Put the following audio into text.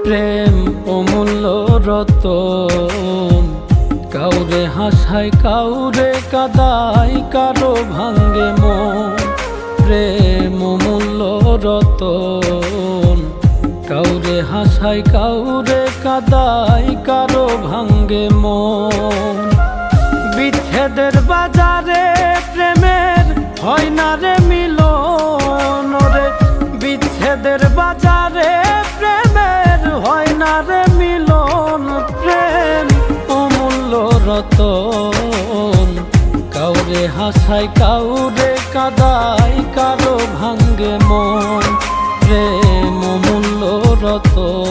প্রেম অমূল্য রতন, কাউরে হাসায় কাউরে কাদায়, কারো ভাঙ্গে মন। প্রেম অমূল্য রতন, কাউরে হাসায় কাউরে কাদায়, কারো ভাঙ্গে মন। বিচ্ছেদের বাজারে প্রেমের হয় না রে মিলন রে, বিচ্ছেদের বাজারে প্রেমের হয় না রে মিলন। প্রেম অমূল্য রতন, কাউরে হাসায় কাউরে কাদায়, কারো ভাঙ্গে মন। প্রেম অমূল্য রতন।